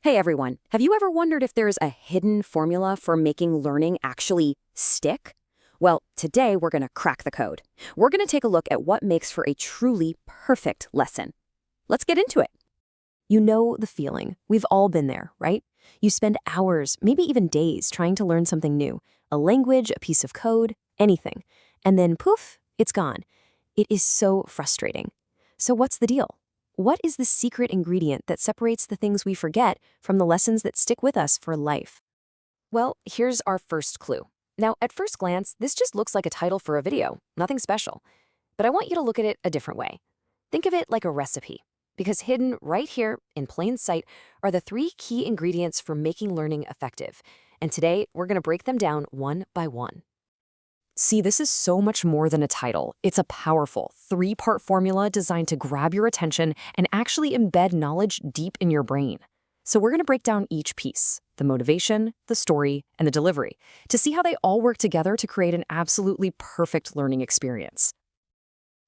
Hey everyone, have you ever wondered if there's a hidden formula for making learning actually stick? Well, today we're going to crack the code. We're going to take a look at what makes for a truly perfect lesson. Let's get into it. You know the feeling. We've all been there, right? You spend hours, maybe even days, trying to learn something new, a language, a piece of code, anything. And then poof, it's gone. It is so frustrating. So what's the deal? What is the secret ingredient that separates the things we forget from the lessons that stick with us for life? Well, here's our first clue. Now, at first glance, this just looks like a title for a video, nothing special. But I want you to look at it a different way. Think of it like a recipe, because hidden right here in plain sight are the three key ingredients for making learning effective. And today, we're going to break them down one by one. See, this is so much more than a title. It's a powerful, three-part formula designed to grab your attention and actually embed knowledge deep in your brain. So we're going to break down each piece, the motivation, the story, and the delivery, to see how they all work together to create an absolutely perfect learning experience.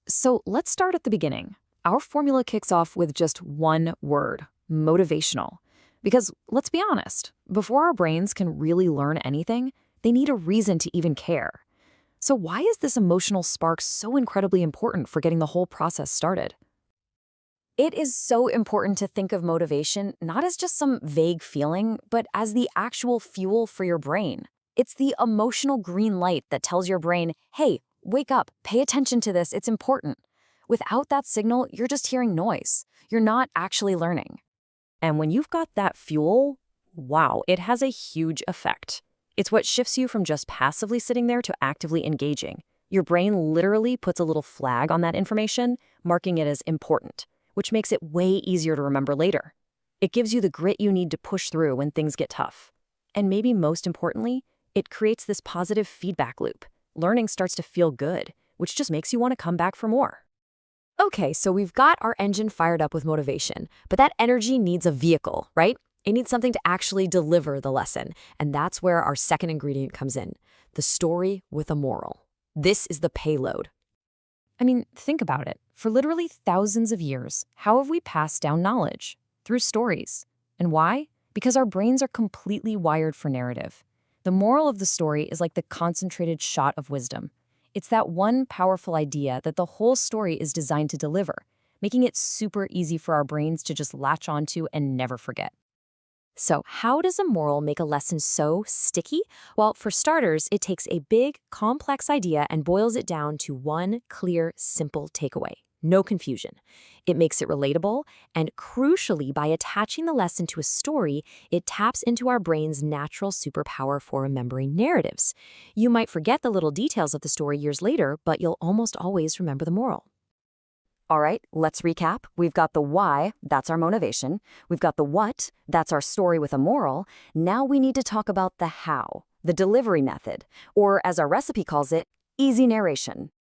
So let's start at the beginning. Our formula kicks off with just one word, motivational. Because let's be honest, before our brains can really learn anything, they need a reason to even care. So why is this emotional spark so incredibly important for getting the whole process started? It is so important to think of motivation not as just some vague feeling, but as the actual fuel for your brain. It's the emotional green light that tells your brain, hey, wake up, pay attention to this, it's important. Without that signal, you're just hearing noise. You're not actually learning. And when you've got that fuel, wow, it has a huge effect. It's what shifts you from just passively sitting there to actively engaging. Your brain literally puts a little flag on that information, marking it as important, which makes it way easier to remember later. It gives you the grit you need to push through when things get tough. And maybe most importantly, it creates this positive feedback loop. Learning starts to feel good, which just makes you want to come back for more. Okay, so we've got our engine fired up with motivation, but that energy needs a vehicle, right? It needs something to actually deliver the lesson, and that's where our second ingredient comes in, the story with a moral. This is the payload. I mean, think about it. For literally thousands of years, how have we passed down knowledge? Through stories. And why? Because our brains are completely wired for narrative. The moral of the story is like the concentrated shot of wisdom. It's that one powerful idea that the whole story is designed to deliver, making it super easy for our brains to just latch onto and never forget. So how does a moral make a lesson so sticky? Well, for starters, it takes a big, complex idea and boils it down to one clear, simple takeaway. No confusion. It makes it relatable, and crucially, by attaching the lesson to a story, it taps into our brain's natural superpower for remembering narratives. You might forget the little details of the story years later, but you'll almost always remember the moral. All right, let's recap. We've got the why, that's our motivation. We've got the what, that's our story with a moral. Now we need to talk about the how, the delivery method, or as our recipe calls it, easy narration.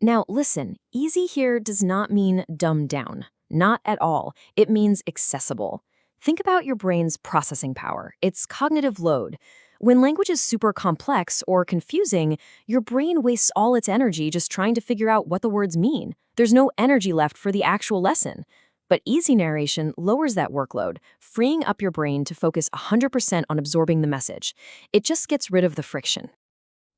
Now, listen, easy here does not mean dumbed down. Not at all. It means accessible. Think about your brain's processing power, its cognitive load. When language is super complex or confusing, your brain wastes all its energy just trying to figure out what the words mean. There's no energy left for the actual lesson. But easy narration lowers that workload, freeing up your brain to focus 100% on absorbing the message. It just gets rid of the friction.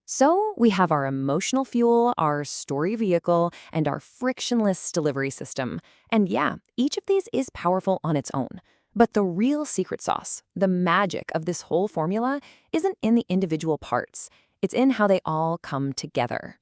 So we have our emotional fuel, our story vehicle, and our frictionless delivery system. And yeah, each of these is powerful on its own. But the real secret sauce, the magic of this whole formula, isn't in the individual parts. It's in how they all come together.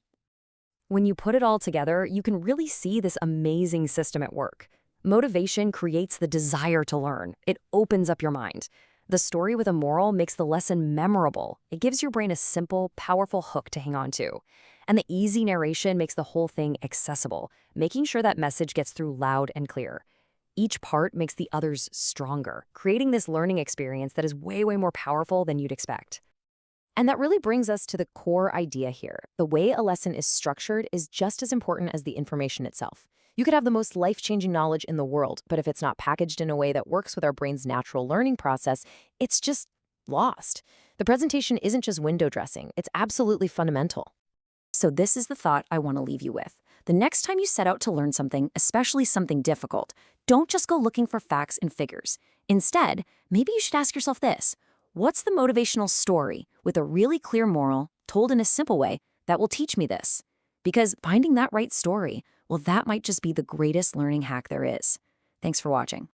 When you put it all together, you can really see this amazing system at work. Motivation creates the desire to learn. It opens up your mind. The story with a moral makes the lesson memorable. It gives your brain a simple, powerful hook to hang on to. And the easy narration makes the whole thing accessible, making sure that message gets through loud and clear. Each part makes the others stronger, creating this learning experience that is way, way more powerful than you'd expect. And that really brings us to the core idea here. The way a lesson is structured is just as important as the information itself. You could have the most life-changing knowledge in the world, but if it's not packaged in a way that works with our brain's natural learning process, it's just lost. The presentation isn't just window dressing, it's absolutely fundamental. So this is the thought I want to leave you with. The next time you set out to learn something, especially something difficult, don't just go looking for facts and figures. Instead, maybe you should ask yourself this: what's the motivational story with a really clear moral, told in a simple way, that will teach me this? Because finding that right story, well, that might just be the greatest learning hack there is. Thanks for watching.